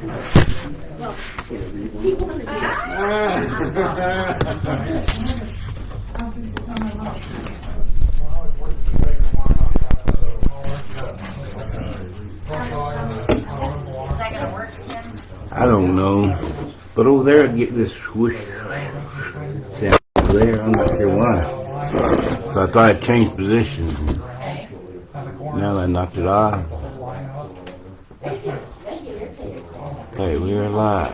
I don't know. But over there, I get this swoosh sound over there. I'm not sure why. So I thought I'd change positions. Now that I knocked it off. Hey, we're alive.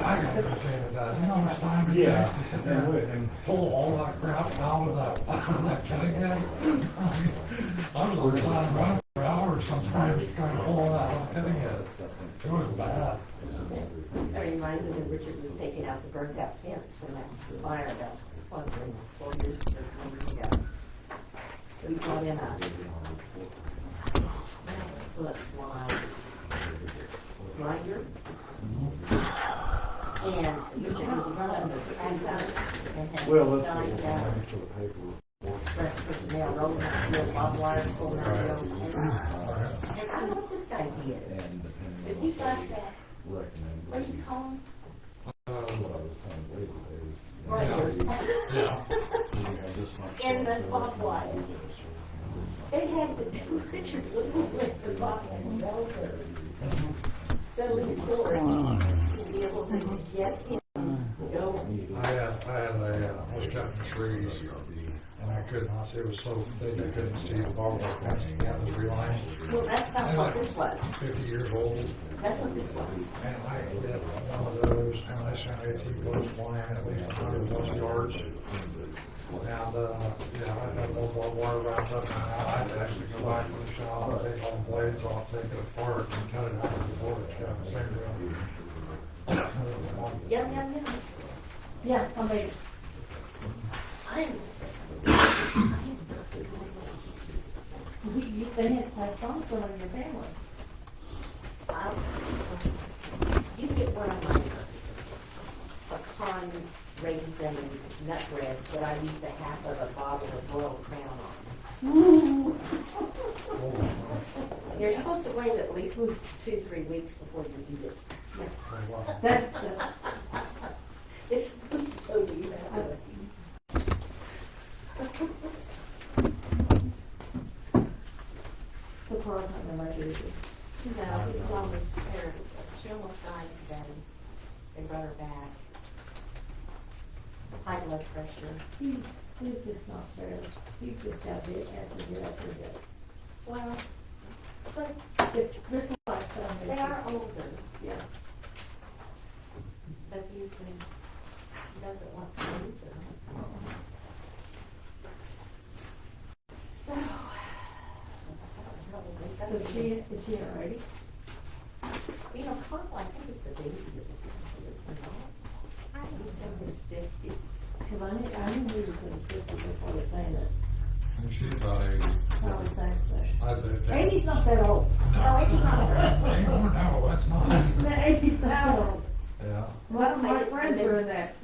Yeah. And pull all that crap out of that killing head. I was on the side running for hours sometimes trying to pull all that out of the killing head. It was bad. That reminds me when Richard was taking out the burnt out fence from that fire about 4 years ago. We brought in a 12-foot wide grinder. And Richard was running the track out and had guys out. Express personnel rolling out the barbed wire, pulling out the old. And I don't know what this guy did. But he got that. What do you call him? In the barbed wire. They had the Richard with the barbed wire settling the cord to be able to get him going. I was cutting trees and I could not see, it was so thick I couldn't see the barbed wire fencing that was relined. Well, that's not what this was. 50 years old. That's what this was. And I did one of those, and I sent 18 bullets flying at least 100 plus yards. And, yeah, I had those barbed wire wrapped up, and I had to actually go back to the shop, take all the blades off, take it apart, and cut it out of the board. Yeah, the same deal. Yeah. Yeah, I'll make it. They had passed on someone in your family. You get one of my pecan raisin nut breads that I used a half of a bottle of Royal Crown on. You're supposed to wait at least 2-3 weeks before you eat it. That's it's supposed to tell you that. So Carl's not gonna let you eat it. No, his mom was terrible. She almost died today. They brought her back. High blood pressure. He's just not fair. He's just got bit after bit after bit. Well, but There's a lot of stuff. they are older. Yeah. But he doesn't want to lose her. So, So is she already? you know, Carl, I think it's the baby that is not. He's in his 50s. Cause I knew he was gonna 50 before I was saying that. And she's about 80. I was saying that. I did. 80's not that old. Oh, it's not. No, that's not. That 80's not that old. Yeah. Most of my friends are in that.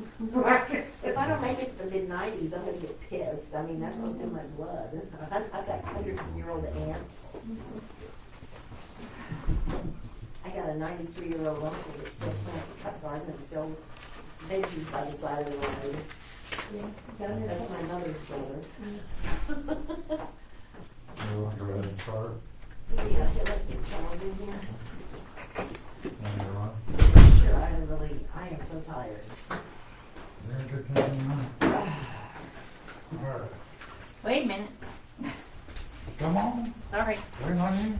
If I don't make it to the mid-90s, I'm gonna get pissed. I mean, that's what's in my blood. I've got 100-year-old aunts. I got a 93-year-old uncle that still plants a cut garden and sells veggies by the side of the road. That's my mother's brother. You want to go ahead and start? Yeah, he'll let me come in here. Sure, I am so tired. You're in good time now? All right. Wait a minute. Come on. All right. Waiting on you.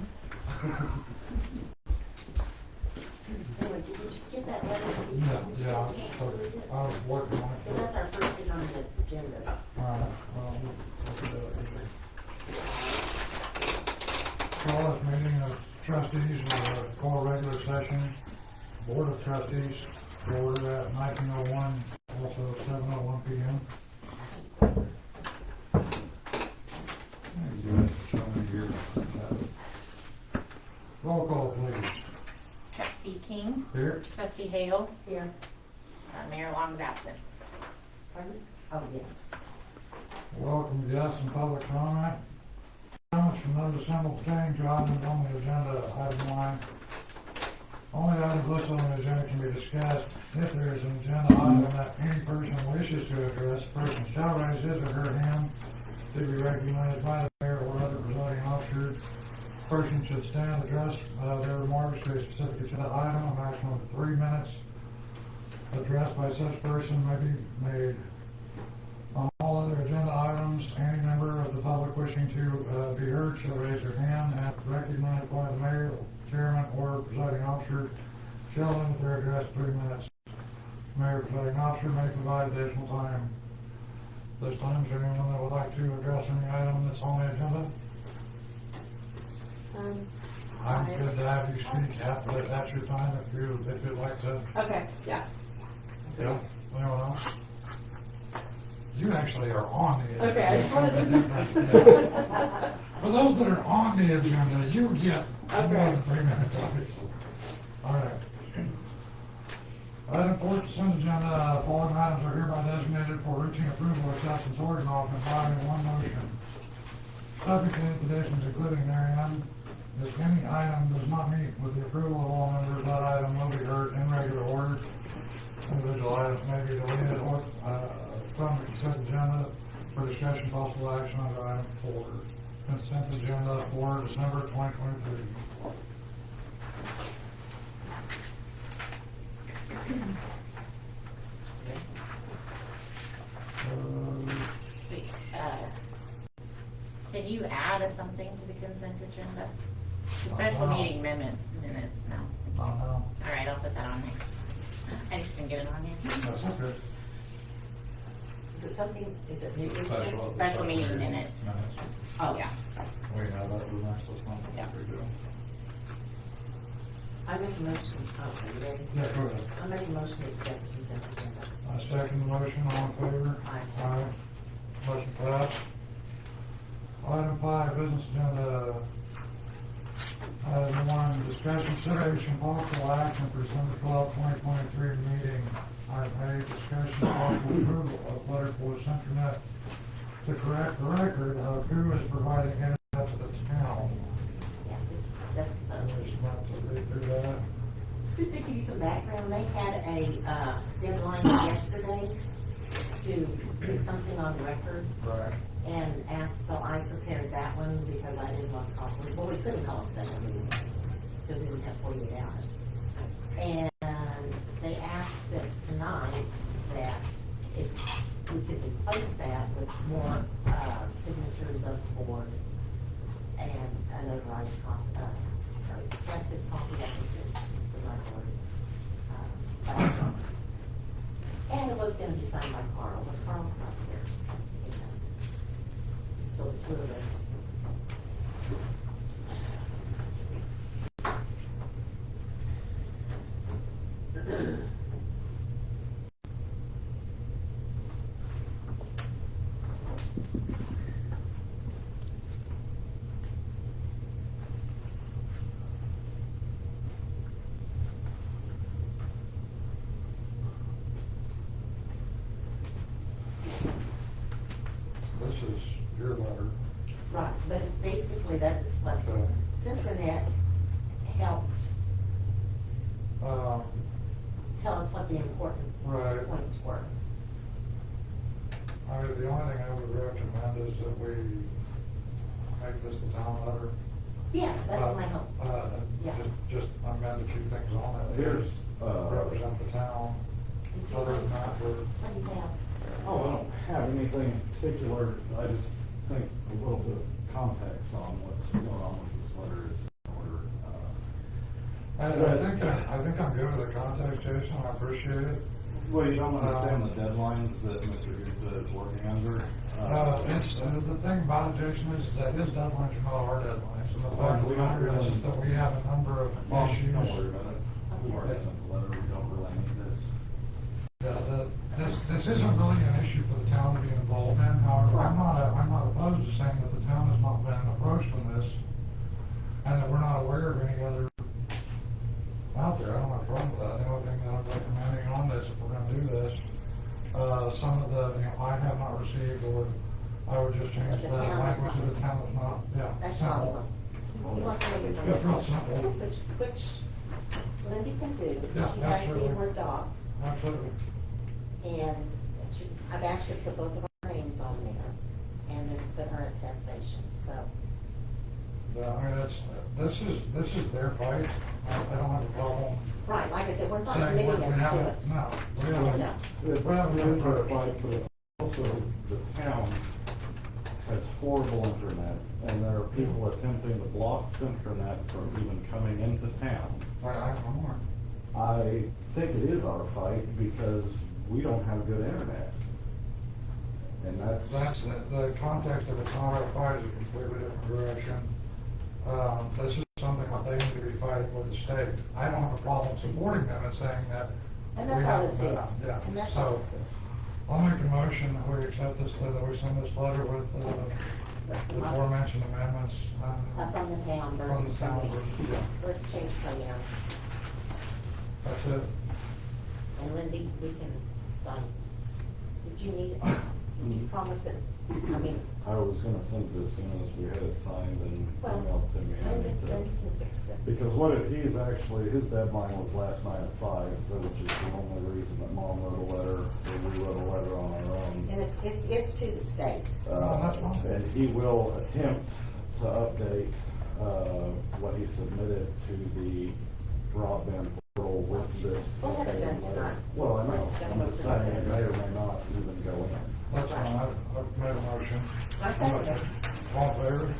Anyway, did you get that letter? Yeah. I was working on it. That's our first thing on the agenda. All right. Well, we'll do that. Call this meeting of trustees, call regular session, board of trustees, order at 19:01, also 7:01 p.m. Roll call, please. Trustee King, Here. Trustee Hale, Here. Mayor Long's absent. Pardon? Oh, yes. Welcome guests and public comment. Comments from those assembled pertaining to items on the agenda, item 1. Only items listed on the agenda can be discussed. If there is an agenda item that any person wishes to address, the person shall raise his or her hand to be recognized by the mayor or other presiding officer. Person should stand, address their remarks to a specific agenda item, a maximum of 3 minutes. Addressed by such person may be made. On all other agenda items, any member of the public wishing to be heard shall raise their hand and recognized by the mayor, chairman, or presiding officer shall limit their address to 3 minutes. Mayor, presiding officer may provide additional time. This time, is there anyone that would like to address any item that's on the agenda? I'm good to have you speak after, that's your time if you'd like to. Okay, yeah. Yeah, anyone else? You actually are on the agenda. Okay, I just wanted to. For those that are on the agenda, you get more Okay. than 3 minutes, obviously. All right. Item 4, consent agenda, following items are hereby designated for routine approval, acceptance, or off and filing in one motion. Subject to any conditions including therein, if any item does not meet with the approval of all members, that item will be heard in regular order. Individual items may be deleted or from the consent agenda for discussion possible action under item 4. Consent agenda for December 2023. Wait, can you add something to the consent agenda? The special meeting minutes now. No, All right, I'll put that on next. I just didn't get it on there. that's okay. Is it something, is it new? Special meeting minutes. Oh, yeah. We have that for next month. Yeah. I make a motion, oh, are you ready? Yeah, go ahead. I make a motion to accept the consent agenda. I second the motion, all in favor? Aye. Aye. Motion passed. Item 5, business agenda. Item 1, discussion, consideration, possible action for December 12, 2023 meeting. Item A, discussion, possible approval of letter for Centernet to correct the record of who is providing internet to the town. Yeah, that's, I just want to read through that. just to give you some background, they had a, deadline yesterday to put something on the record Right. and asked, so I prepared that one because I didn't want to call, well, we couldn't call a special meeting because we didn't have 48 hours. And they asked that tonight that if we could replace that with more, signatures of the board and a notarized copy, attested copy of it, is the right word. And it was gonna be signed by Carl, but Carl's not here. So the two of us. This is your letter. Right, but it's basically that is what Okay. Centranet helped Um, tell us what the important Right. points were. I mean, the only thing I would recommend is that we make this the town letter. Yes, that's my hope. Yeah. Just amend a few things on it. Here's, Represent the town. Other than that, we're, What do you have? Oh, I don't have anything in particular, I just think a little bit of context on what's going on with this letter is in order. I think I'm good with the context, Jason, I appreciate it. Well, you don't understand the deadlines that Mr. Gupta is working under. The thing about it, Jason, is that his deadlines are not our deadlines, and the fact of the matter is that we have a number of Well, issues. don't worry about it. We've already sent the letter, we don't really need this. This isn't really an issue for the town to be involved in, however, I'm not opposed to saying that the town has not been approached on this, and that we're not aware of any other out there. I don't have a problem with that. The only thing that I'm recommending on this, if we're gonna do this, some of the, I have not received, or I would just change the The town has language not. of the town is not, yeah, That's not simple. one. You want to make it It's real simple. Which Lindy can do, Yeah, she has the absolutely. Word doc, Absolutely. and I've asked her to put both of our names on there, and then put her attestation, so. Yeah, I mean, this is their fight. I don't have a problem Right, like I said, we're not saying we committing us to haven't, it. no. We No. haven't, It's we haven't done for a it. fight, but it's also the town has horrible internet, and there are people attempting to block Centranet from even coming into town. I'm more. I think it is our fight because we don't have good internet. And That's, the context of it's not our fight is a completely different direction. This is something that they need to be fighting with the state. I don't have a problem supporting them and saying that. And we that's all haven't this been is, out. Yeah, and that's all so this is. I'll make a motion that we accept this, that we send this letter with, the aforementioned amendments. From the town From the versus town from versus, me. yeah, We're changed from them, that's it. and Lindy, we can sign. Did you you promise it? I mean, I was gonna send it as soon as we had it signed and well, emailed to me. Lindy can fix it. Because he's actually, his deadline was last night at 5, which is the only reason that Mom wrote a letter, or we wrote a letter on our own. And it's to the state. Oh, that's fine. And he will attempt to update, what he submitted to the broadband portal with this. We'll have it done tonight. Well, I know, I'm just saying, it may or may not even go in. That's fine, I've made a motion. I second it. All in favor?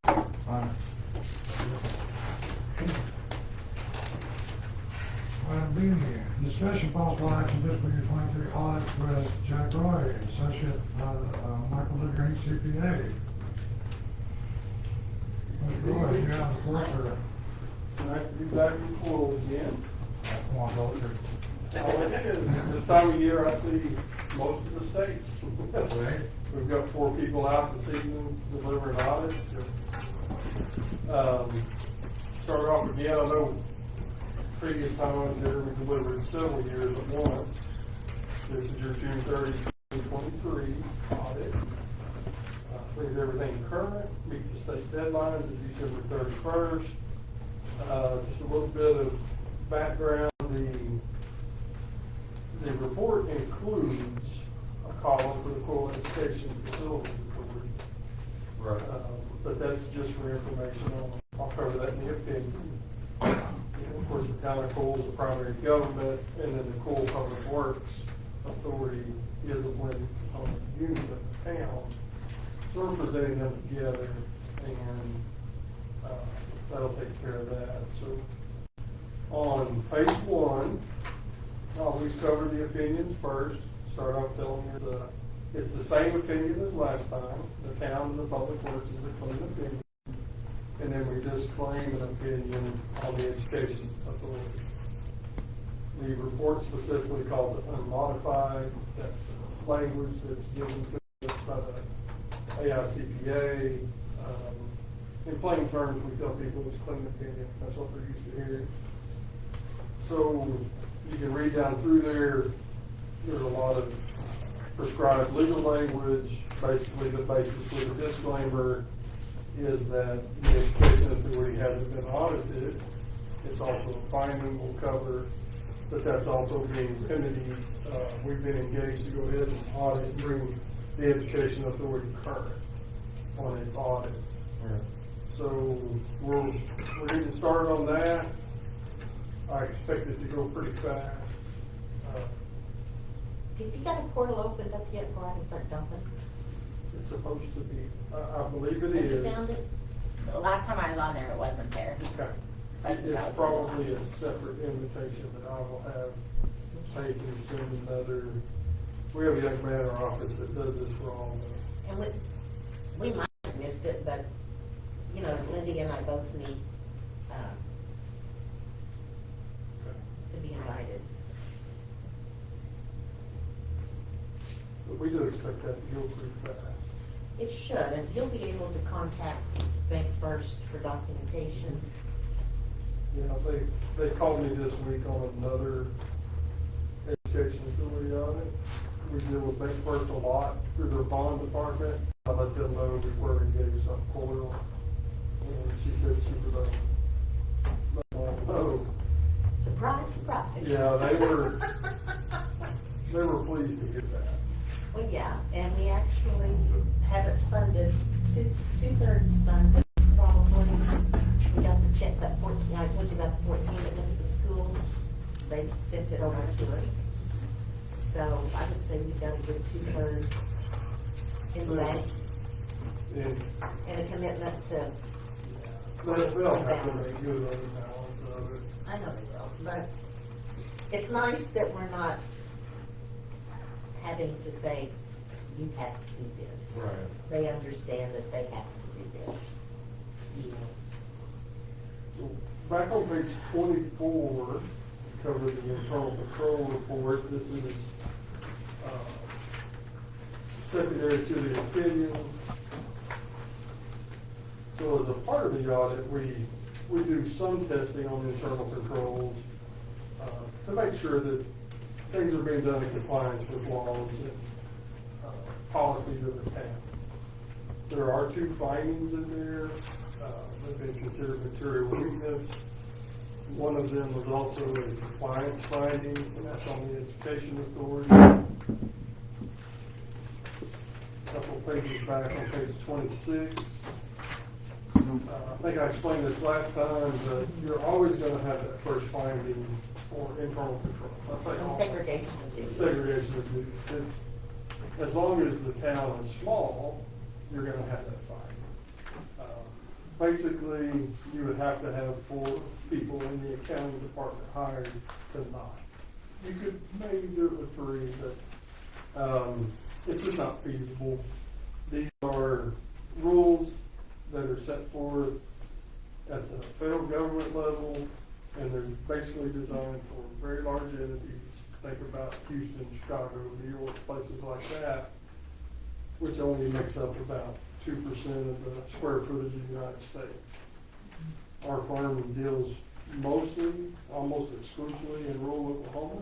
Aye. Item B, discussion possible action fiscal year 23 audits with Jack Roy, Associate, Michael LeGreen CPA. Mr. Roy, you have the floor, sir. It's nice to be back in Coral again. Come on, go through. All it is, this time of year, I see most of the state. Okay. We've got 4 people out this evening delivering audits. Start off again, I know previous time I was there, we delivered several years at once. This is your June 30, 2023 audit. Brings everything current, meets the state deadlines of December 31st. Just a little bit of background, the report includes a column for the Coral Education Facilities Authority. Right. But that's just for information on, I'll cover that in the opinion. Of course, the town of Coral is the primary government, and then the Coral Public Works Authority is a blended component unit of the town. So we're presenting them together, and that'll take care of that. So on page 1, I always cover the opinions first. Start off telling you it's the same opinion as last time. The town and the public works is a clean opinion. And then we disclaim an opinion on the education authority. The report specifically calls it unmodified. That's the language that's given to us by the AICPA. In plain terms, we tell people it's clean opinion. That's what they're used to hearing. So you can read down through there. There's a lot of prescribed legal language. Basically, the basis for the disclaimer is that the education authority hasn't been audited. It's also a finding we'll cover, but that's also being remedied. We've been engaged to go ahead and audit and bring the education authority current on its audit. So we're getting started on that. I expect it to go pretty fast. Did you got a portal opened up yet where I can start dumping? It's supposed to be, I believe it Have you is. found it? The last time I was on there, it wasn't there. Okay. But that It's was probably the a separate invitation that I will have taken and send another. We have a young man in our office that does this wrong. And we might have missed it, but, you know, Lindy and I both need, to be invited. But we do expect that to go pretty fast. It should, and you'll be able to contact Bank First for documentation. You know, they called me this week on another education authority audit. We deal with Bank First a lot through their bond department. I let them know we were engaged on Coral. And she said she would let them know Surprise, surprise. Yeah, they were pleased to get that. Well, yeah, and we actually have it funded, two-thirds funded, probably. We got the check, that 14, I told you about the 14 that went to the school. They sent it over to us. So I would say we got a good two-thirds in the bank And and a commitment to, they'll have to make good on the balance of it. I know they will, but it's nice that we're not having to say, you have to do this. Right. They understand that they have to do this. You know. So back on page 24, cover the internal control report. This is secondary to the opinion. So as a part of the audit, we do some testing on the internal controls to make sure that things are being done in compliance with laws and policies of the town. There are 2 findings in there that have been considered material weakness. One of them was also a compliance finding, and that's on the Education Authority. A couple of pages back on page 26. I think I explained this last time, but you're always going to have that first finding for internal control. That's like And all- segregation of duties. segregation of duties. It's, as long as the town is small, you're gonna have that finding. Basically, you would have to have 4 people in the accounting department hired to not. You could maybe do it with 3, but, it's just not feasible. These are rules that are set forth at the federal government level, and they're basically designed for very large entities. Think about Houston, Chicago, New York, places like that, which only makes up about 2% of the square footage of the United States. Our firm deals mostly, almost exclusively in rural Oklahoma,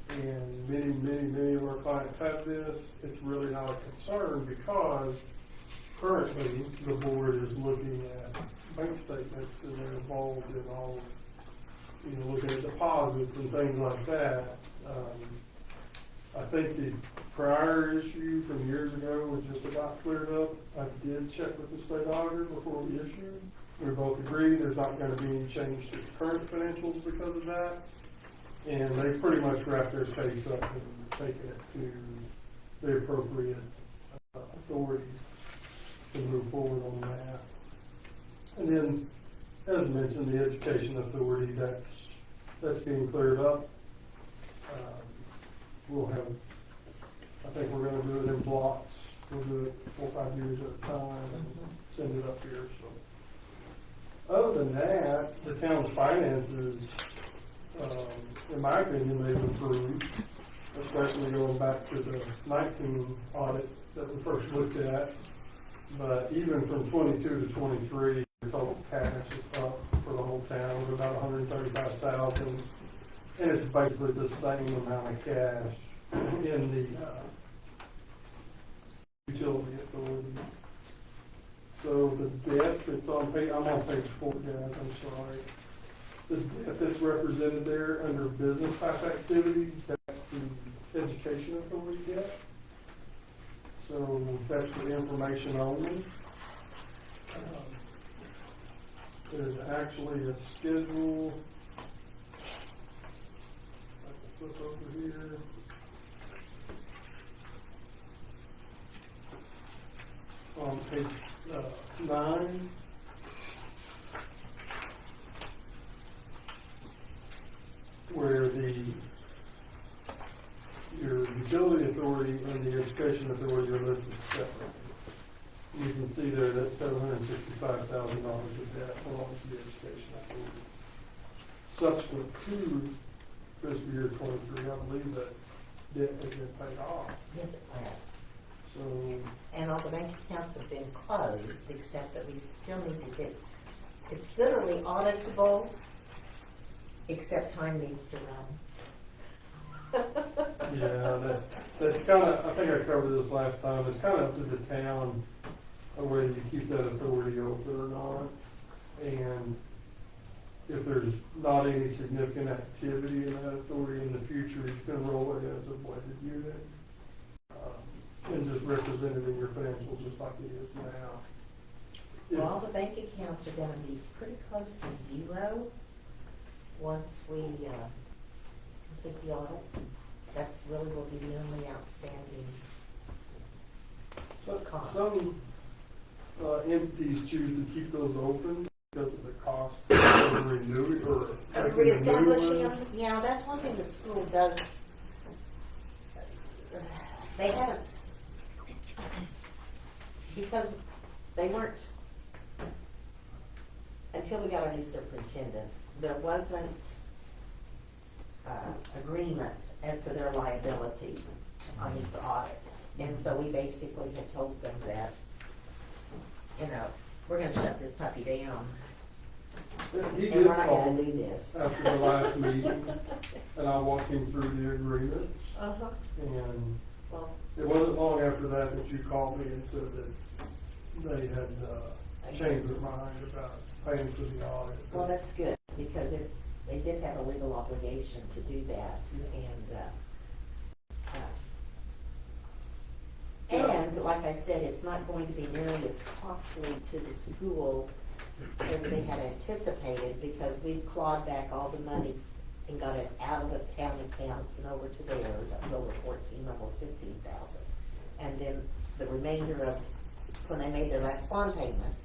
and many of our clients have this. It's really not a concern because currently the board is looking at bank statements and they're involved in all, looking at deposits and things like that. I think the prior issue from years ago was just about cleared up. I did check with the state auditor before we issued. We both agreed there's not going to be any change to the current financials because of that. And they pretty much wrapped their case up and taken it to the appropriate authorities to move forward on that. And then, as mentioned, the Education Authority, that's being cleared up. We'll have, I think we're gonna do it in blocks. We'll do it 4 or 5 years at a time and send it up here, so. Other than that, the town's finances, in my opinion, they've improved, especially going back to the 19 audit that we first looked at. But even from 22 to 23, the total cash is up for the whole town, was about 135,000. And it's basically the same amount of cash in the utility authority. So the debt that's on page, I'm on page 4, guys, I'm sorry. The debt that's represented there under business type activities, that's the Education Authority debt. So that's for information only. There's actually a schedule. I can flip over here. On page 9. Where your utility authority and the education authority are listed separately. You can see there that $765,000 of debt belongs to the education authority. Subsequent to fiscal year 23, I believe that debt has been paid off. Yes, it has. So, And all the bank accounts have been closed, except that we still need to get, it's literally auditable, except time needs to run. yeah, that's kind of, I think I covered this last time, it's kind of up to the town whether you keep that authority open or not. And if there's not any significant activity in that authority in the future, you can roll it as a blended unit. And just represent it in your financials just like it is now. If- Well, the bank accounts are gonna be pretty close to zero once we, complete the audit. That's really will be the only outstanding. Cost. Some entities choose to keep those open because of the cost of renewing or making a new Reestablishing one. them, yeah, that's one thing the school does. They haven't, because they weren't, until we got our new superintendent, there wasn't, agreement as to their liability on these audits. And so we basically had told them that, you know, we're gonna shut this puppy down. He And did we're not call gonna do this. after the last meeting, and I walked him through the agreements, Uh-huh. and Well, it wasn't long after that that you called me and said that they had changed their mind about paying for the audit. well, that's good, because they did have a legal obligation to do that, and like I said, it's not going to be nearly as costly to the school as they had anticipated, because we've clawed back all the monies and got it out of the town accounts and over to theirs. That was over 14, almost 15,000. And then the remainder of, when they made their last bond payment,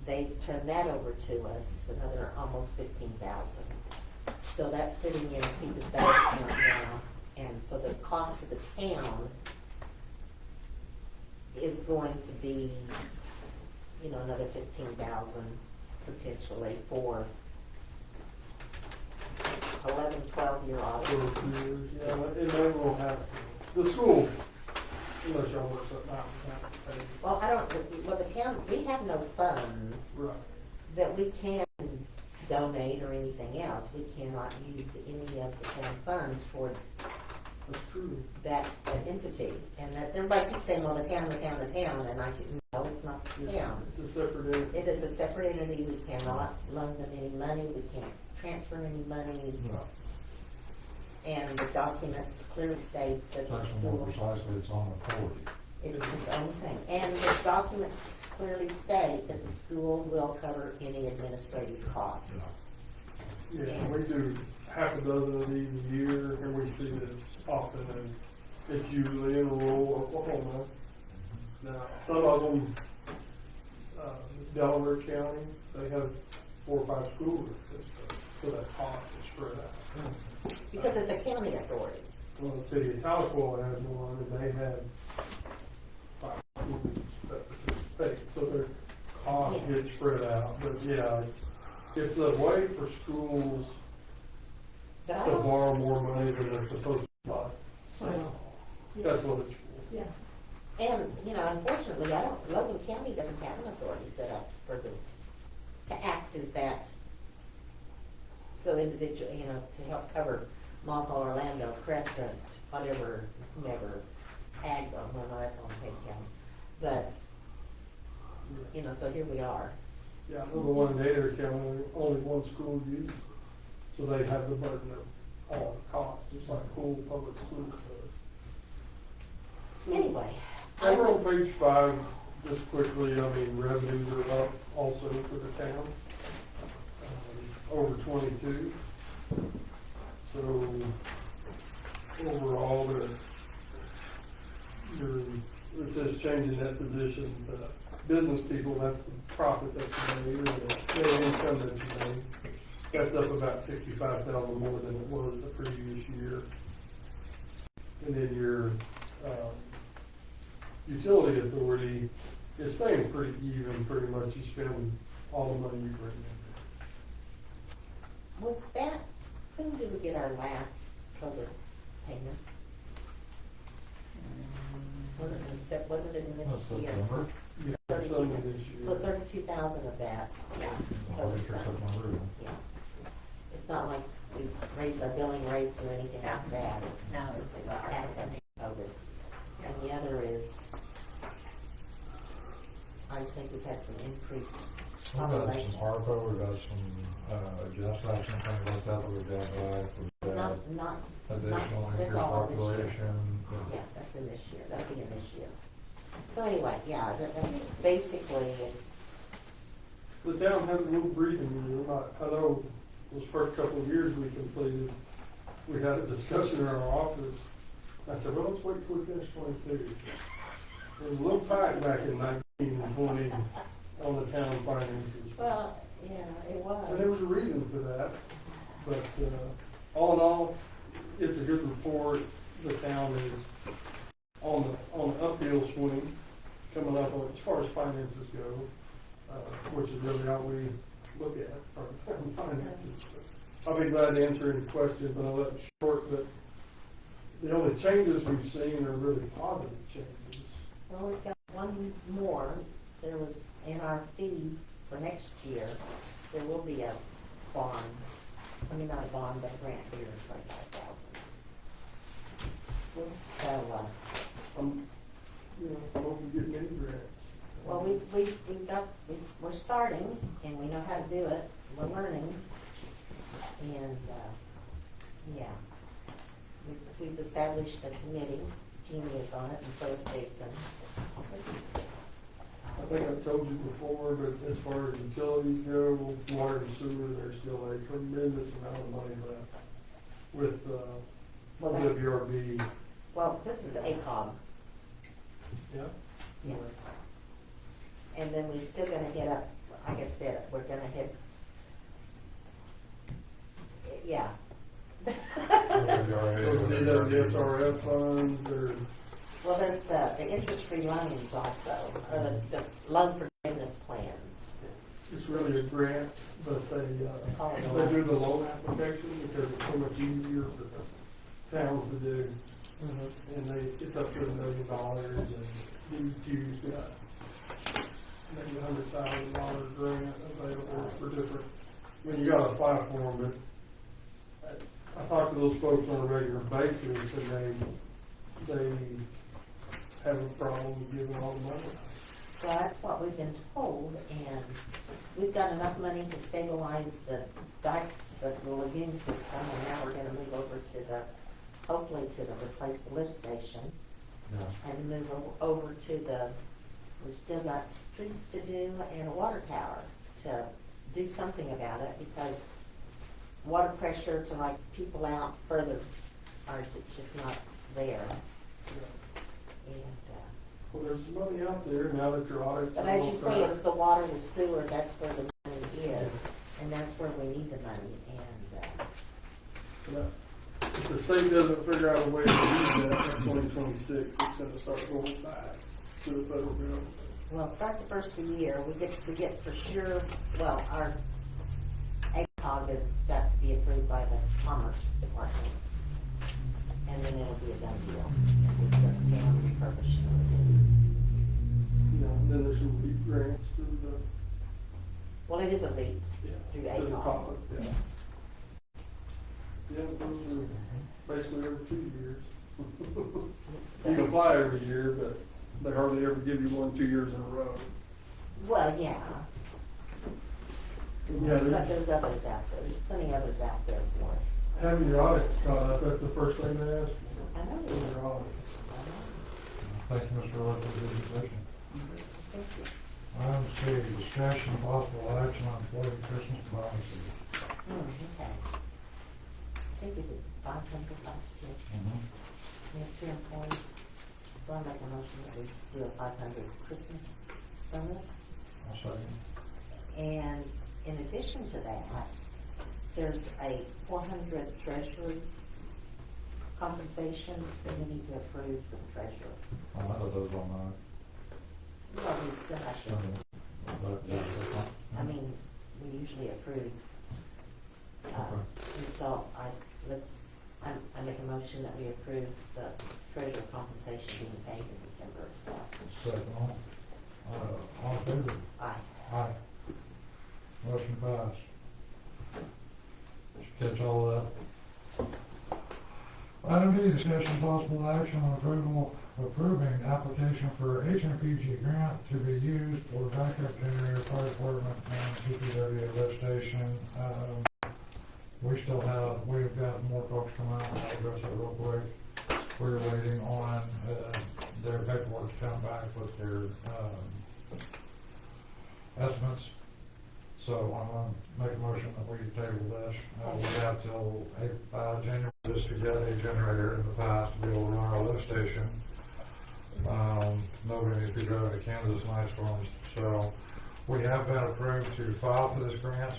they turned that over to us, another almost 15,000. So that's sitting in Cedar's bank account now, and so the cost to the town is going to be, you know, another 15,000 potentially for 11, 12-year audit. For 2 years, yeah, and they will have, the school, unless y'all work something out, will have to pay. Well, I don't, well, the town, we have no funds Right. that we can donate or anything else. We cannot use any of the town funds towards That's true. that entity. And that, everybody keeps saying, well, the town, and I can, no, it's not the town. It's a separate entity. It is a separate entity. We cannot loan them any money. We can't transfer any money. And the documents clearly states that the That's more school, precisely its own authority. it's its own thing. And the documents clearly state that the school will cover any administrative costs. Yeah, we do half a dozen of these a year, and we see this often, and it's usually in rural Oklahoma. Now, some of them, Delaware County, they have 4 or 5 schools, so that cost is spread out. Because it's a county authority. Well, the city of Tahlequah has one, and they have 5 schools that participate, so their cost Yeah. gets spread out. But yeah, it's a way for schools But I to don't, borrow more money than they're supposed to buy. So, that's what it's for. Yeah. and, you know, unfortunately, Logan County doesn't have an authority set up for them to act as that. So individual, you know, to help cover Malta, Orlando, Crescent, whatever, whomever, ag, well, no, that's on Payne County. But, you know, so here we are. Yeah, well, the one in Adair County, only one school uses, so they have the burden of all the costs, just like Poole Public Schools does. Anyway, I Over on was, page 5, just quickly, I mean, revenues are up also for the town, over 22. So overall, it says change in net position, business people, that's the profit that's made, or the net income that's made. That's up about 65,000 more than it was the previous year. And then your utility authority is staying pretty even, pretty much. You spend all the money you bring in. was that, when did we get our last COVID payment? Wasn't it in this That's year? September. Yeah, some of this So year. 32,000 of that was I'll COVID make sure it's funds. up my room. Yeah. It's not like we've raised our billing rates or anything like that. No, It's happened COVID. And the other is, I just think we've had some increased We've got some ARPA, we've got some, just action, things like that we've got, we've got Not, additional that's increased all this year. population. Yeah, that's in this year, that'll be in this year. So anyway, yeah, basically, it's, The town has a little breathing room. I know those first couple of years we completed, we had a discussion in our office. I said, well, let's wait till we finish 22. It was a little tight back in 19 and 20 on the town finances. well, yeah, it And there was. was a reason for that. But all in all, it's a good report. The town is on the uphill swing coming up on, as far as finances go, which is really how we look at our finances. I'll be glad to answer any questions, but I'll let it short. But the only changes we've seen are really positive changes. Well, we've got one more. There was, in our fee for next year, there will be a bond. I mean, not a bond, but a grant here of $25,000. So, I hope we get many grants. well, we're starting, and we know how to do it. We're learning. And, yeah. We've established a committee. Jeannie is on it, and so is Jason. I think I've told you before, but as far as utilities go, water and sewer, there's still a tremendous amount of money left with Well, that's- WRB. Well, this is ACOG. Yeah. Yeah. And then we still gonna hit up, like I said, we're gonna hit, yeah. Those DWSRF funds, or Well, there's the interest-free loans also, or the loan forgiveness plans. it's really a grant, but they do the loan application because it's so much easier for the towns to do. And it's up to $1 million, and DEQ's got maybe $100,000 grant available for different, I mean, you gotta apply for them, but I talk to those folks on a regular basis, and they have a problem giving all the money. Well, that's what we've been told, and we've got enough money to stabilize the dikes, the lagoon system, and now we're gonna move over to hopefully replace the lift station. And move over to we've still got streets to do and a water tower to do something about it, because water pressure to like people out further it's just not there. And, Well, there's some money out there now that your audits. but as you say, it's the water, the sewer, that's where the money is, and that's where we need the money, and, If the state doesn't figure out a way to do that in 2026, it's gonna start going back to the federal government. well, start the first of the year, we get for sure, well, our ACOG has got to be approved by the Commerce Department, and then it'll be a done deal. We'll put down refurbishing You know, then there's some deep grants through the, Well, it is a REAP through to the ACOG. public, yeah. Yeah, those are basically every 2 years. You can apply every year, but they hardly ever give you 1 2 years in a row. Well, yeah, Yeah, but there's others out there, there's plenty others out there for us. having your audits caught up, that's the first thing they ask for. I know it is is. your audits. Thank you, Mr. Roy, for the presentation. Thank you. Item C, discussion and possible action on employee Christmas bonuses. Okay. I think we did 500 last year. We have 2 employees, so I make a motion that we do a 500 Christmas bonus. I'll second. And in addition to that, there's a 400 treasury compensation that we need to approve for the treasurer. I know those on Well, we still have to, I mean, we usually approve. And so I make a motion that we approve the treasurer compensation being paid in December as well. Second on. All in favor? Aye. Aye. Motion passed. Did you catch all of that? Item D, discussion possible action on approving application for HMPG grant to be used for backup generator, fire department, and CPW lift station. We've got more folks come out, I'll address it real quick. We're waiting on, their paperwork to come back with their, estimates. So I'm gonna make a motion that we table this. We have till January just to get a generator in the past to be able to run our lift station. Nobody needs to be driving to Kansas in ice storms. So we have been approved to file for this grant.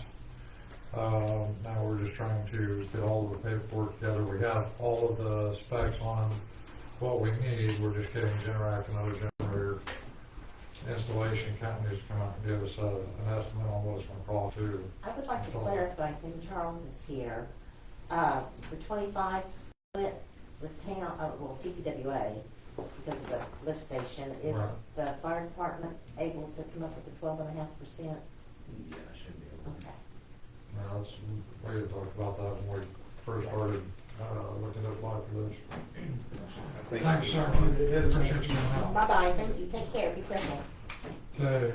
Now we're just trying to get all of the paperwork together. We have all of the specs on what we need. We're just getting Generac and other generator installation companies to come out and give us an estimate on what it's going to cost too. I would like to clarify, when Charles is here, the 25 split with town, well, CPWA, because of the lift station, is Right. the fire department able to come up with the 12.5%? Yeah, I should be able to. Okay. Now, we had talked about that when we first started looking to apply for this. I think Thanks, sir. Appreciate you coming out. Bye-bye, thank you, take care, be careful. Okay.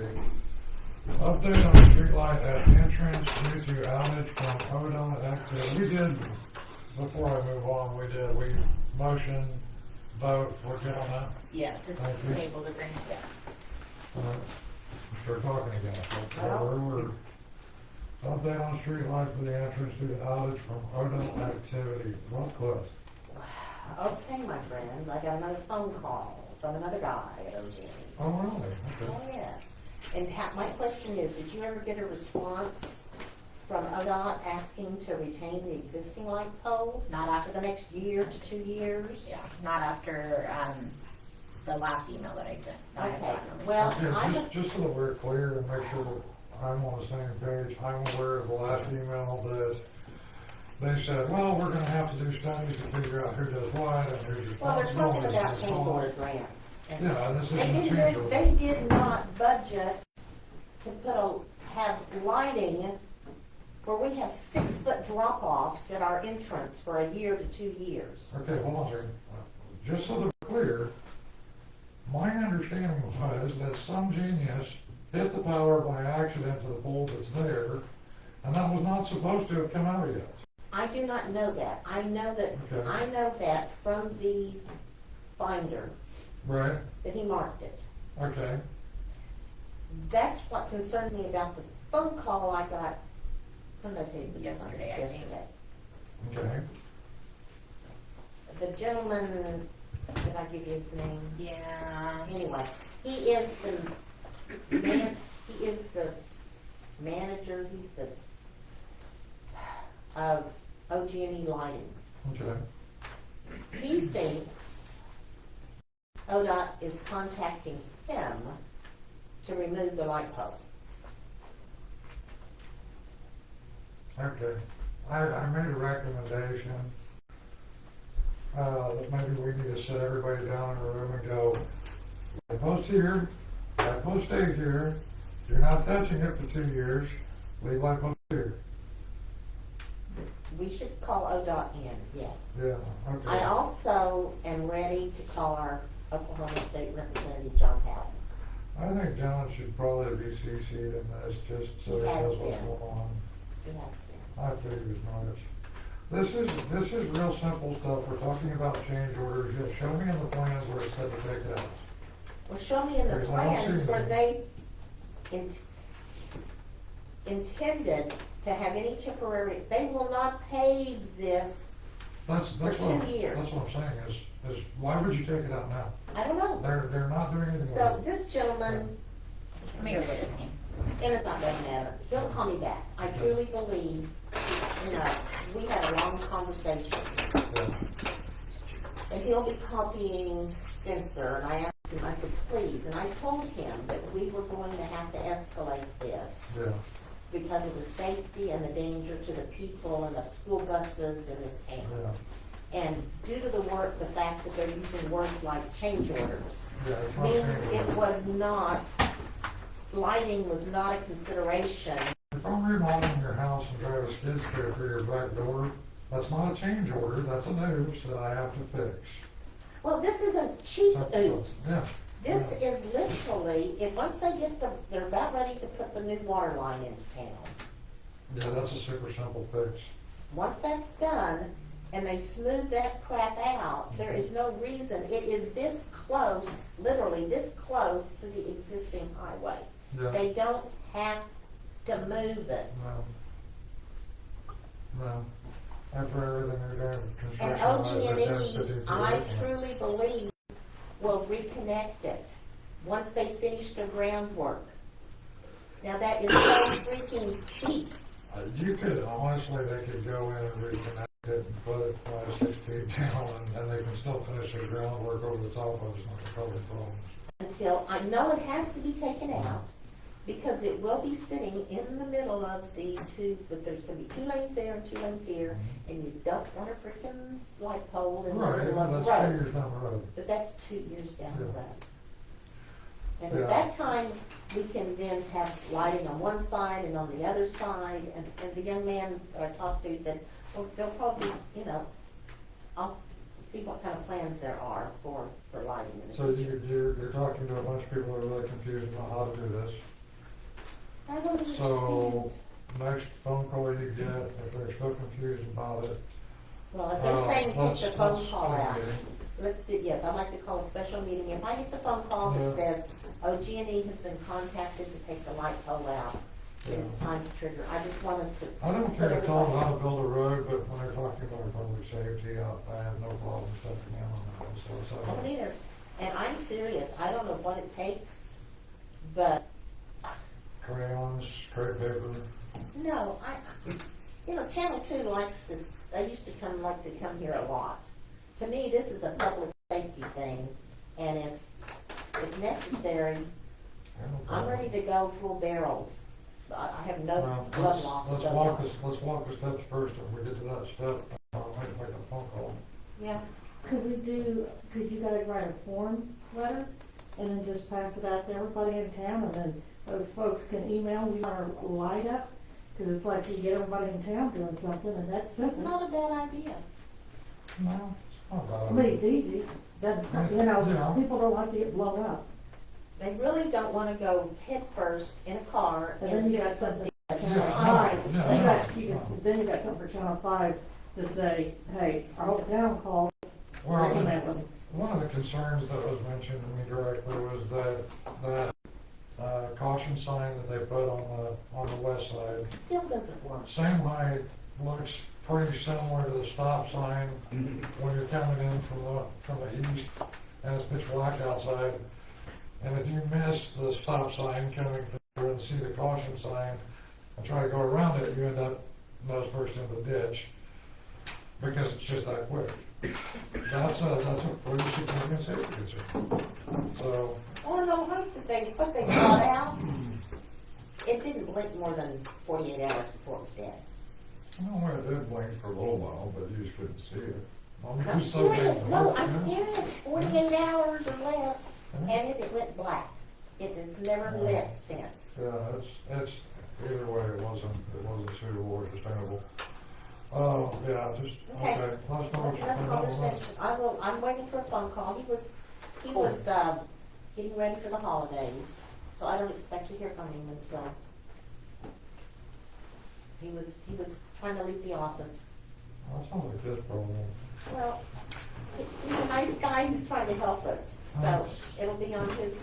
Update on the streetlight at entrance due to outage from ODOT activity. We did, before I move on, we motion, vote, we're good on that? Yeah, just Thank you. able to bring it down. All right. Start talking again. Well. Update on streetlight for the entrance due to outage from ODOT activity. Well, Cliff. Okay, my friend, I got another phone call from another guy at OG. Oh, really? Oh, Okay. yes. And my question is, did you ever get a response from ODOT asking to retain the existing light pole? Not after the next year to 2 years? Yeah, not after, the last email that I sent. I have Okay, gotten a well, Okay, I'm, just so that we're clear and make sure that I'm on the same page, I'm aware of the last email that they said, well, we're gonna have to do studies to figure out who does what and who's well, they're talking responsible. about change order grants. And Yeah, this isn't They a change did, order. they did not budget to have lighting where we have 6-foot drop-offs at our entrance for a year to 2 years. Okay, hold on a second. Just so that we're clear, my understanding was that some genius hit the power by accident to the pole that's there, and that was not supposed to have come out yet. I do not know that. I know Okay. that from the binder Right? that he marked it. Okay. That's what concerns me about the phone call I got from the Yesterday, I think. Okay. The gentleman, did I give you his name? Yeah. Anyway, he is the manager, he's the, of OG&E Lighting. Okay. He thinks ODOT is contacting him to remove the light pole. Okay. I made a recommendation that maybe we need to sit everybody down in a room and go, I post here, I post stayed here, you're not touching it for 2 years, leave light post here. We should call ODOT in, yes. Yeah, okay. I also am ready to call our Oklahoma State Representative, John Howell. I think John should probably be CC'd in this, just so he He has knows what's been. going on. He has been. I figured as much. This is real simple stuff. We're talking about change orders. Yeah, show me in the plans where it said to take it out. Well, show me in the Because I don't plans see where anything. they intended to have any temporary, they will not pave this, That's For what 2 years. That's what I'm saying is why would you take it out now? I don't know. They're not doing anything with So it. this gentleman, Let me go get his name. and it's not gonna matter, he'll call me back. I truly believe, we had a long conversation. Yeah. And he'll be copying Spencer, and I asked him, I said, please, and I told him that we were going to have to escalate this Yeah. because of the safety and the danger to the people and the school buses in this town. Yeah. And due to the fact that they're using words like change orders, Yeah. It's not means change it orders. was not, lighting was not a consideration. If I'm remodeling your house and drive a skid steer through your back door, That's not a change order, that's an oops that I have to fix. Well, this isn't cheap That's- oops. Yeah. This is literally, if once they get they're about ready to put the new water line into town. Yeah, that's a super simple fix. Once that's done, and they smooth that crap out, there is no reason, it is this close, literally this close to the existing highway. Yeah. They don't have to move it. No. After everything they're doing with And construction. OG&E, I truly believe, will reconnect it, once they finish their groundwork. Now, that is so freaking cheap. You could, honestly, they could go in and reconnect it and put it 5, 6 feet down, and they can still finish their groundwork over the top of it, it's not gonna cause problems. Until, I know it has to be taken out, because it will be sitting in the middle of the two, but there's gonna be 2 lanes there and 2 lanes here, and you don't want a freaking light pole in the Right, middle of the that's road. 2 years down the road. But that's 2 years down the Yeah. road. And Yeah. at that time, we can then have lighting on one side and on the other side, and the young man that I talked to said, well, they'll probably, you know, I'll see what kind of plans there are for lighting in the So future. you're talking to a bunch of people who are really confused about how to do this. I don't understand. So, next phone call you get, if they're still confused about it. Well, if they're saying take the let's- phone let's call have a out, meeting. let's do, yes, I'd like to call a special meeting. If I get the phone call that Yeah. says, OG&E has been contacted to take the light pole out, it's Yeah. time to trigger. I just wanted to. I don't care to tell them how to build a road, but when they're talking about public safety, I have no problem stepping in on that, so I don't it's, either. And I'm serious, I don't know what it takes, but, crayons, crepe paper. no, Channel 2 likes this, they used to like to come here a lot. To me, this is a public safety thing, and if necessary, I have no I'm problem. ready to go full barrels. I have no Well, blood loss. let's walk the steps first, if we get to that step, I'll make a phone call. Yeah, Could you guys write a form letter and then just pass it out to everybody in town, and then those folks can email you our light up? Cause it's like you get everybody in town doing something, and that's simple. not a bad idea. No, it's not bad. I mean, it's easy, doesn't, Yeah. people don't like to get blown up. They really don't wanna go head first in a car And and then you 6 got foot something, deep. Channel Yeah, 5, yeah, then you got something for Channel 5 to say, hey, our whole town called, Well, email them. one of the concerns that was mentioned to me directly was that caution sign that they put on the west side, Still doesn't work. same height, looks pretty similar to the stop sign when you're coming in from the east, and it's pitch black outside. And if you miss the stop sign coming through and see the caution sign and try to go around it, you end up nose first in the ditch, because it's just that quick. That's a pretty significant safety concern. So, Oh, no, what they brought out, it didn't blink more than 48 hours before it was dead. well, it did blink for a little while, but you just couldn't see it. I mean, it I'm was so big serious, and no, dark, I'm yeah. serious, 48 hours or less, Yeah. and it went black. It has never lit since. Yeah, it's, either way, it wasn't suitable or sustainable. Oh, yeah, just, Okay. okay, let's know what That's you're another thinking. conversation. I'm waiting for a phone call. He was getting ready for the holidays, so I don't expect to hear from him until he was trying to leave the office. That sounds like his problem. Well, he's a nice guy who's trying to help us, so it'll be on his,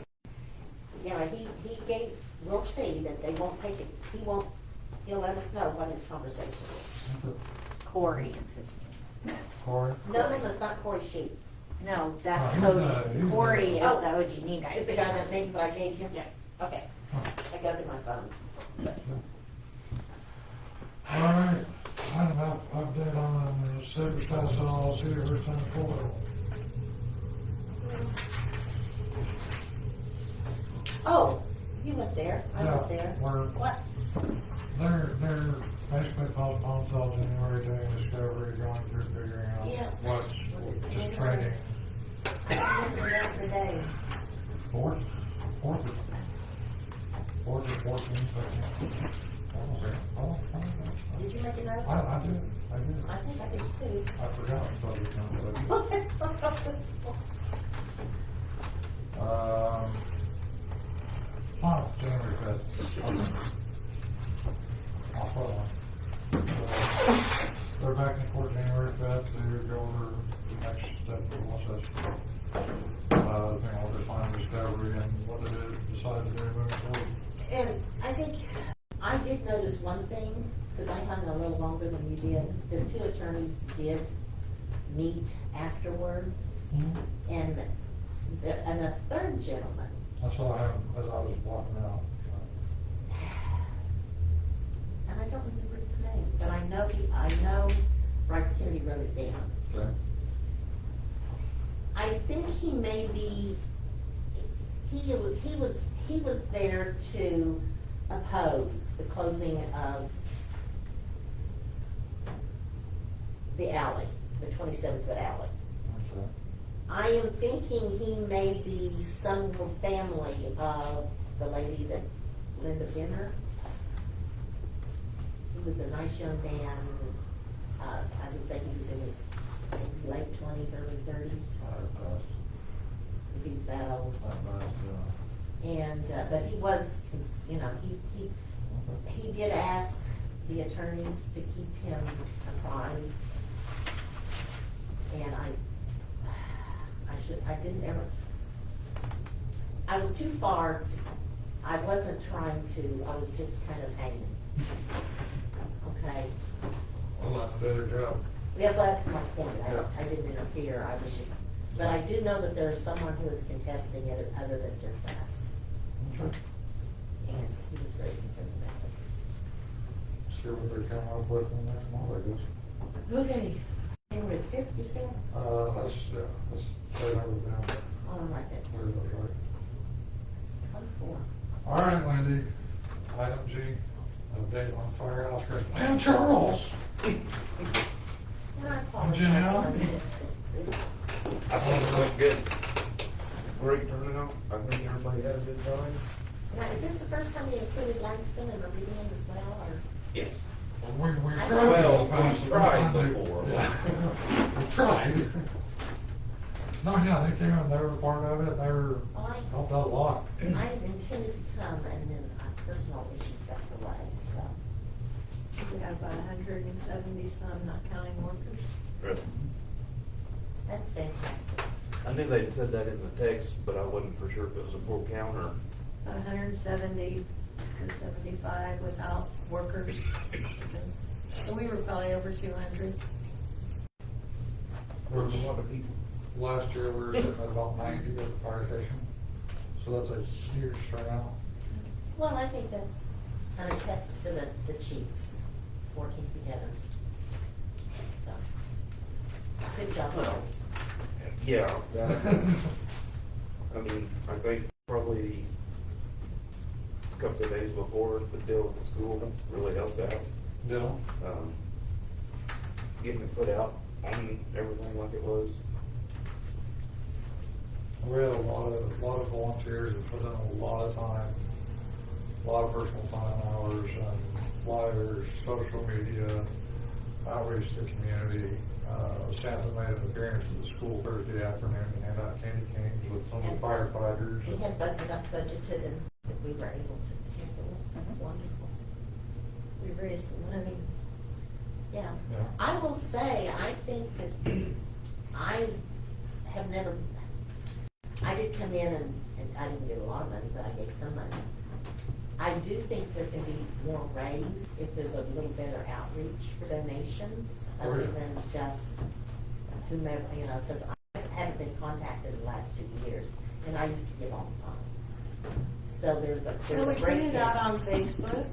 we'll see that they won't take it, he'll let us know what his conversation is. Corey is his name. Corey? No, it's not Corey Sheets. No, that's No, he's not. Cody. He's Corey is not. the OG&E guy. Is the guy that name that I gave you? Yes. Okay, I got it in my phone. All right, I have enough update on the Sabre status LLC, first time forward. Oh, you went there, I Yeah, went there. we're- What? They're basically postponed until January doing discovery, going through figuring out Yeah. what's the training. I went there yesterday. Fourth or 14th, I can't. Did you make a note? I did. I did. I think I did too. I forgot. I thought it was on January 5th. Okay. I'll put on. They're back in court January 5th to go over the next step of the law session. Depending on what they find discovery and what they decide to do moving forward. And I think, I did notice one thing, because I hung a little longer than you did. The two attorneys did meet afterwards, and a third gentleman. That's all I have as I was walking out. And I don't remember his name, but I know Bryce Kennedy wrote it down. Okay. I think he may be, he was there to oppose the closing of the alley, the 27-foot alley. Okay. I am thinking he may be some family of the lady that, Linda Benner. He was a nice young man. I would say he was in his maybe late 20s, early 30s, if he's that old. And, but he was, you know, he did ask the attorneys to keep him apprised. And I didn't ever, I was too far, I wasn't trying to, I was just kind of hanging. Okay, Well, that's a better job. yeah, but that's my point, Yeah. I didn't interfere, I was just, but I do know that there's someone who is contesting it other than just us. Okay. And he was very concerned about See what they come up with in the next month, I guess. it. Okay, January 5th, you said? Let's play that with them. All right, then. Clear those right. Come for. All right, Wendy. Item G, update on firehouse rescue. Man, Charles! And I apologize. Janelle? I missed it. I think it went good. Great turnout. I think everybody had a good time. Now, is this the first time you included Langston in a reading as well, or? Yes. We I tried. Well, to- we tried before. Yeah. We tried. No, yeah, they came and they were part of it. They were, Oh, helped out a lot. I had intended to come, and then personal issues got delayed, so. We have about 170 some, not counting workers. Really? That's fantastic. I knew they'd said that in the text, but I wasn't for sure if it was a full count or. About 170 or 75 without workers. So we were probably over 200. There was a lot of people. Last year, we were sitting at about 90 at the fire station. So that's a huge turnout. Well, I think that's an attestation to the chiefs working together. So, good job, Well, guys. Yeah, that, I mean, I think probably a couple of days before the deal with the school really helped out. Yeah. Getting it put out on everything like it was. We had a lot of volunteers that put in a lot of time, a lot of personal time hours, and flyers, social media, outreach to the community. Santa made an appearance at the school Thursday afternoon and handed out candy canes with some of the firefighters. We had budgeted, and we were able to handle it. That's wonderful. We raised the money. Yeah. Yeah. I will say, I think that I have never, I did come in and I didn't get a lot of money, but I gave some money. I do think there can be more raised if there's a little better outreach for donations, Oh, other yeah. than just whomever, you know, because I haven't been contacted in the last 2 years, and I used to give all the time. So there's a So we put it out breakdown. on Facebook.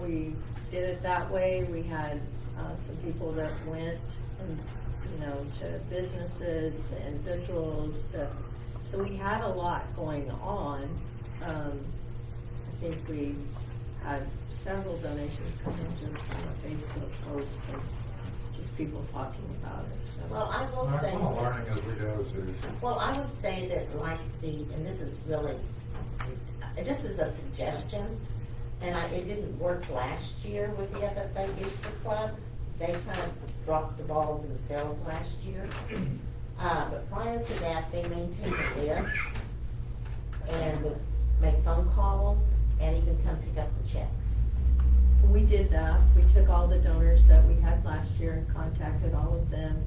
We did it that way. We had some people that went and, you know, to businesses, to individuals, so we had a lot going on. I think we had several donations come in just from a Facebook post and just people talking about it. So. Well, I will We're say. kind of learning as we go too. Well, I would say that like and this is really, just as a suggestion, and it didn't work last year with the FFA Booster Club, they kind of dropped the ball themselves last year. But prior to that, they maintained a list and would make phone calls and even come pick up the checks. We did that. We took all the donors that we had last year and contacted all of them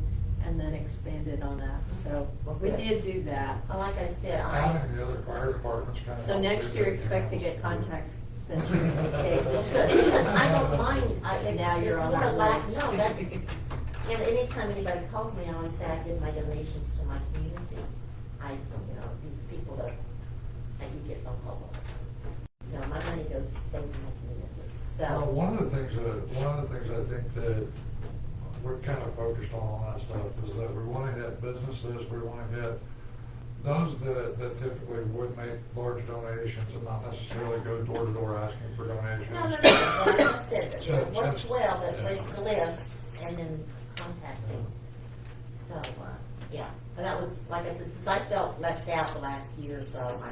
and then expanded on that. So we did do that. Like I said, Having the other fire departments kind of. So next year, expect to get contact extensions. Okay, because I don't mind, Now it's you're on more our like, list. no, that's, and anytime anybody calls me, I always say I give my donations to my community. These people that you get phone calls all the time. No, my money stays in my community, Well, so. one of the things I think that we're kind of focused on that stuff is that we want to hit businesses, we want to hit those that typically would make large donations and not necessarily go door to door asking for donations. No, like I said, So, it works just- well, that yeah. make the list and then contacting. So, yeah, and that was, like I said, since I felt left out the last year or so, I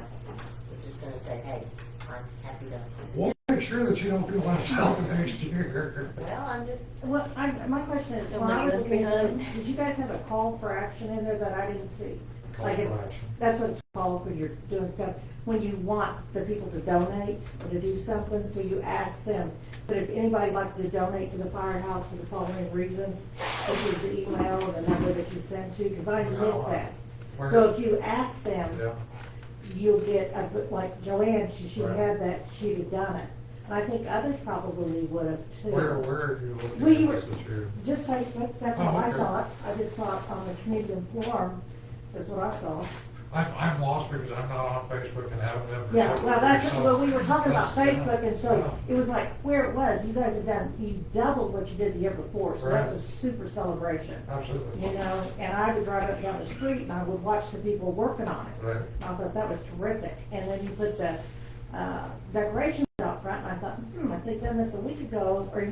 was just gonna say, hey, I'm happy to. We'll make sure that you don't feel left out next year. Well, I'm just, Well, my question is, when I was looking at this, did you guys have a call for action in there that I didn't see? Call Like for action. That's what it's called when you're doing stuff, when you want the people to donate or to do something, so you ask them. But if anybody likes to donate to the firehouse for the following reasons, this is the email or the number that you send to, because I missed that. Where- So if you ask them, Yeah, you'll get, like Joanne, she Right. had that, she'd have done it. And I think others probably would have too. where are you We looking were- at this year? Just Facebook, that's Oh, how I okay. saw it. I just saw it on the community forum, that's what I saw. I'm lost because I'm not on Facebook and haven't been for Yeah, several well, that's, years, so well, we were talking about that's- Facebook, and so yeah. it was like where it was, you guys have done, you doubled what you did the year before, so that's a Right. super celebration. Absolutely. You know, and I would drive up and down the street and I would watch the people working on it. Right. I thought that was terrific, and then you put the, decorations out front, and I thought, if they'd done this a week ago, or,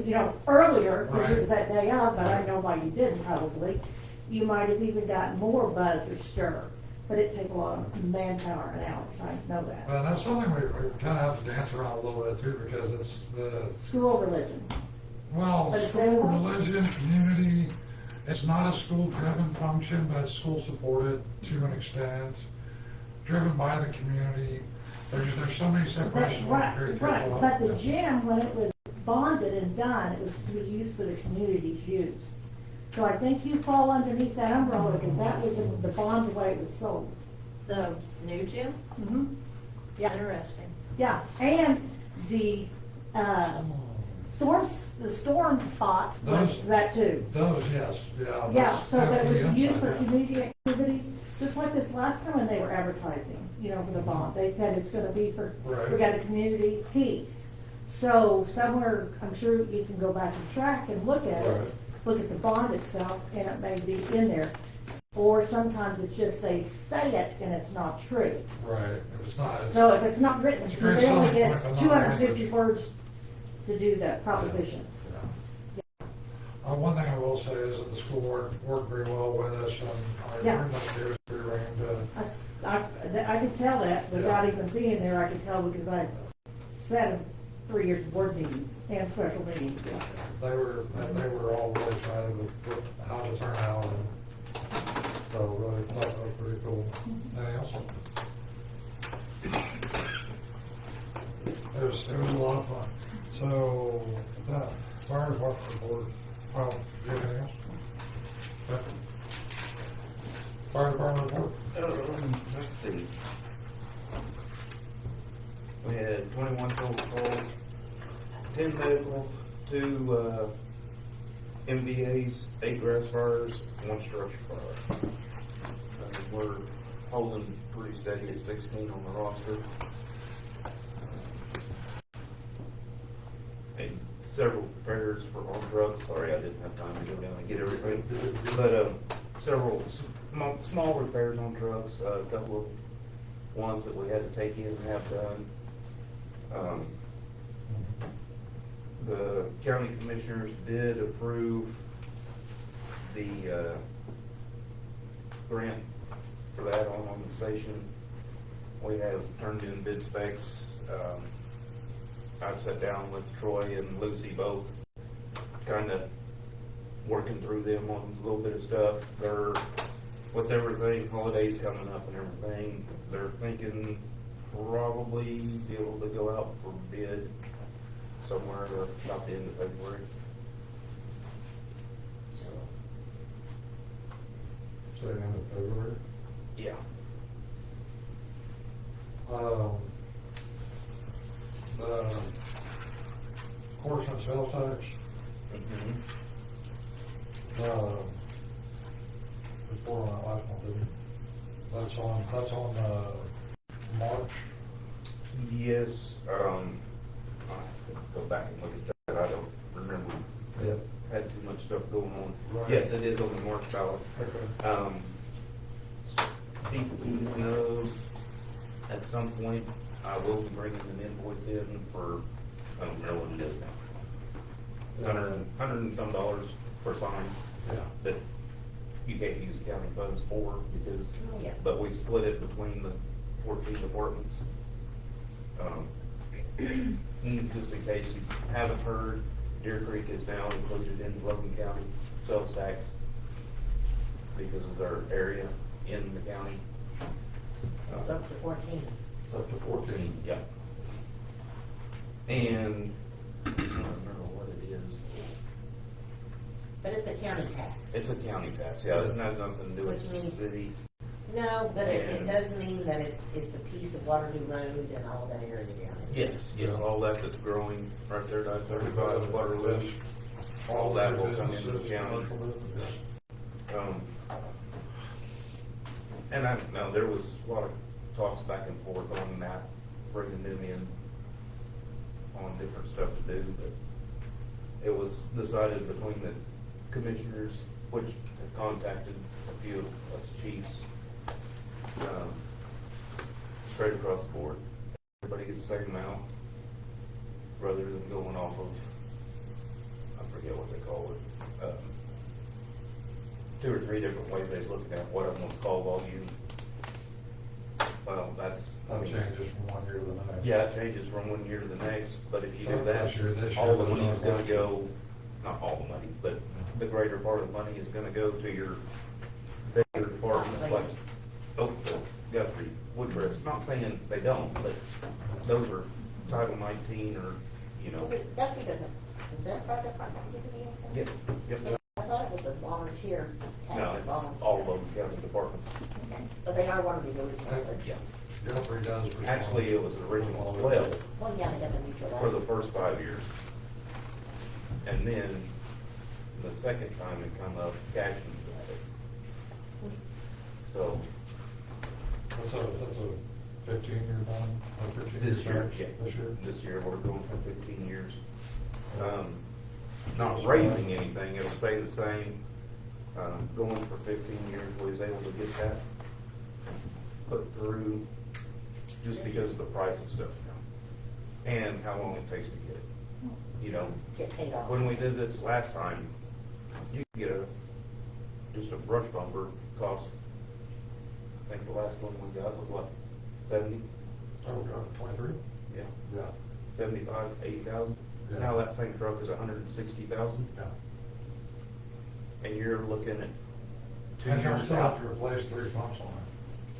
earlier, because it was that day of, but I know why you didn't probably, you might have even gotten more buzz or stir, but it takes a lot of manpower and hours, I know that. Well, that's something we kind of have to dance around a little bit too, because it's School religion. well, But it's school, everyone- religion, community. It's not a school-driven function, but it's school-supported to an extent, driven by the community. There's so many separations. we Right, very right, careful but of. the gym, when it was bonded and done, it was to be used for the community's use. So I think you fall underneath that umbrella, because that was in the bond the way it was sold. The new gym? Mm-hmm. Yeah, Interesting. yeah, and the, the storm spot was Those- that too. Those, yes, yeah. Yeah, that's so that it definitely was used inside, for yeah. community activities, just like this last time when they were advertising, for the bond. They said it's gonna be for, Right. we got a community piece. So somewhere, I'm sure you can go back and track and look at it, Right. look at the bond itself, and it may be in there. Or sometimes it's just they say it and it's not true. Right, if it's not, it's, So if it's not written, It's because very they only selling get point, but not 250 language. words to do the propositions. one thing I will say is that the school worked very well with us, and I Yeah. very much gave us free rein to. I could tell that without even being there. I could tell because I sat in 3 years of board meetings and special meetings. Yeah. They were all really excited with how to turn out, and so really thought that was pretty cool. Anything else? It was a lot of fun. So, fire department report, do you have anything else? Okay. Fire department report? Let's see. We had 21 total calls, 10 medical, 2 MVAs, 8 grass fires, 1 structure fire. We're holding pretty steady at 16 on the roster. And several repairs for on trucks. Sorry, I didn't have time to go down and get everything. But several small repairs on trucks, a couple of ones that we had to take in and have done. The county commissioners did approve the grant for that on the station. We have turned in bid specs. I've sat down with Troy and Lucy both, kind of working through them on a little bit of stuff. They're, with everything, holidays coming up and everything, they're thinking probably be able to go out for bid somewhere about the end of February. So, Say the end of February. yeah. Portion of sales tax, Mhm. report on that last one, didn't you? That's on, March. Yes, I have to go back and look at that, I don't remember. Yep. Had too much stuff going on. Right. Yes, it is on the March ballot. Okay. People need to know, at some point, I will be bringing an invoice in for, I don't know what it is now. $100 and some dollars for signs Yeah. that you can't use county funds for because, Oh, yeah. but we split it between the 14 departments. Just in case you haven't heard, Deer Creek is now included in Logan County sales tax because of their area in the county. It's up to 14. It's up to 14. Yeah. And I don't remember what it is. But it's a county tax. It's a county tax, yeah, it has nothing to do with the city. No, but it Yeah. does mean that it's a piece of Waterloo Road and all that area down there. Yes, all that that's growing right there, at 35 Waterloo, all that will come into the county. And I know there was a lot of talks back and forth on that, bringing them in on different stuff to do, but it was decided between the commissioners, which have contacted a few of us chiefs, straight across the board. Everybody gets the same amount, rather than going off of, I forget what they call it, 2 or 3 different ways they look at what I'm gonna call volume. Well, that's. That changes from one year to the next. Yeah, it changes from one year to the next, but if you So do that, last year, this all year, the but money is not gonna last year. go, not all the money, but the greater part of the money is gonna go to your bigger departments like Oakville, Guthrie, Woodcrest. Not saying they don't, but those are Title 19 or, you know. Guthrie doesn't, is that fire department giving you anything? Yep, yep. I thought it was a volunteer tax. No, it's volunteer. all of them county departments. Okay. So they are one of the village ones. Yeah. Guthrie does. respond. Actually, it was an original 12 Well, yeah, they got the mutual for the aid. first 5 years. And then the second time it come up, Cashman's added. So That's a 15-year bond, or 15-year this year, tax yeah, this year? this year we're going for 15 years. Not raising anything, it'll stay the same. Going for 15 years, we was able to get that put through just because of the price of stuff now and how long it takes to get it. You know, Get paid off. when we did this last time, you could get just a brush bumper cost, I think the last one we got was what, 70? Oh, God, 23? Yeah, Yeah. 75, 80,000. Yeah. Now that same truck is 160,000, Yeah. and you're looking at 2 And you'll years still have out, to replace 3 pumps on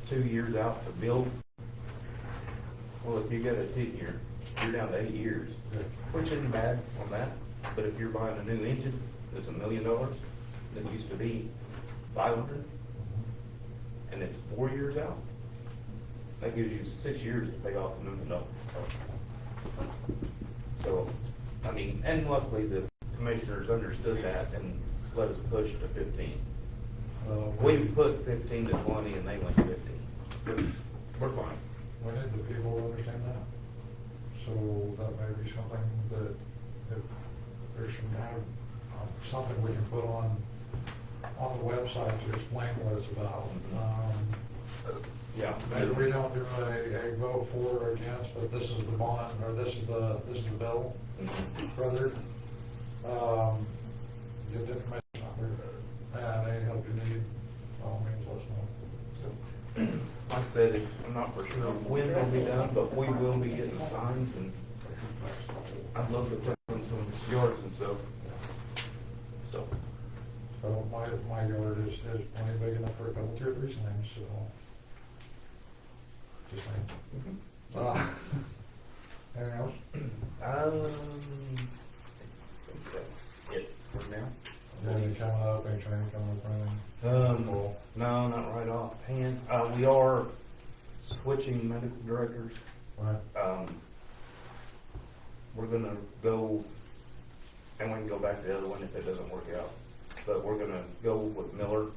2 years out to build. Well, if you got a 10-year, you're down to 8 years, it. which isn't bad on that. But if you're buying a new engine that's $1 million, that used to be 500, and it's 4 years out, that gives you 6 years to pay off $1 million. So, I mean, and luckily the commissioners understood that and let us push to 15. We put 15 to 20 and they went 15. We're fine. We need the people to understand that. So that may be something that if there's some kind of, something we can put on the website to explain what it's about. Yeah. Maybe we don't do a vote for or against, but this is the bond, or this is the bill, brother. Get the information out there, and any help you need, by all means, let us know. So, like I said, I'm not for sure when it'll be done, but we will be getting signs, and I'd love to put in some yards and stuff. So, my yard is plenty big enough for a couple, 2 or 3 snags, so. Just saying. Anything else? I think that's it for now. Anything coming up, any training coming up, anything? No, not right offhand. We are switching medical directors. Right. We're gonna go, and we can go back to the other one if it doesn't work out. But we're gonna go with Miller,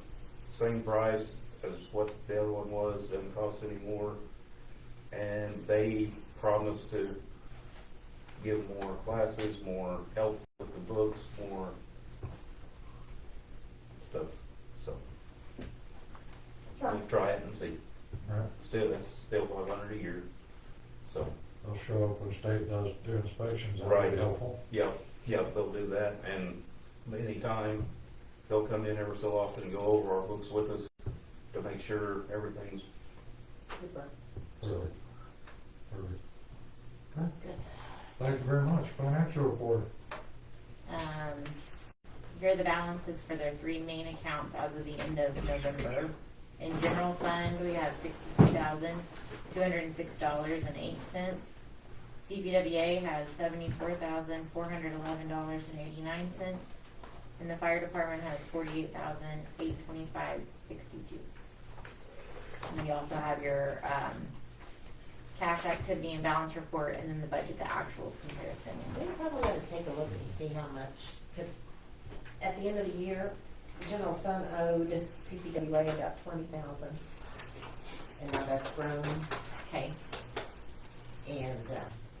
same price as what the other one was, doesn't cost any more. And they promised to give more classes, more help with the books, more stuff. So we'll try it and see. Right. It's still $500 a year. So They'll show up when state does do inspections, that'll right, be helpful. yeah, they'll do that. And anytime they'll come in every so often and go over our books with us to make sure everything's Super. Perfect. Perfect. Okay. Thank you very much. Financial report. Here are the balances for their 3 main accounts as of the end of November. In general fund, we have $62,206.08. CPWA has $74,411.89. And the fire department has $48,825.62. And you also have your cash activity and balance report, and then the budget to actuals comparison. We probably ought to take a look and see how much, 'cause at the end of the year, the general fund owed CPWA about 20,000. And now that's grown, Okay. and,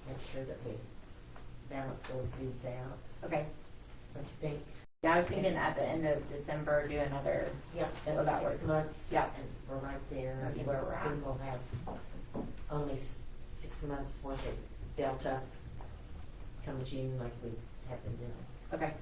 make sure that we balance those dudes out. Okay. Don't you think? Yeah, I was thinking at the end of December, do another, Yeah, Well, that that was 6 works. months. Yeah. And we're right there. That's and where we're at. then we'll have only 6 months worth of delta come June like we have been doing. okay.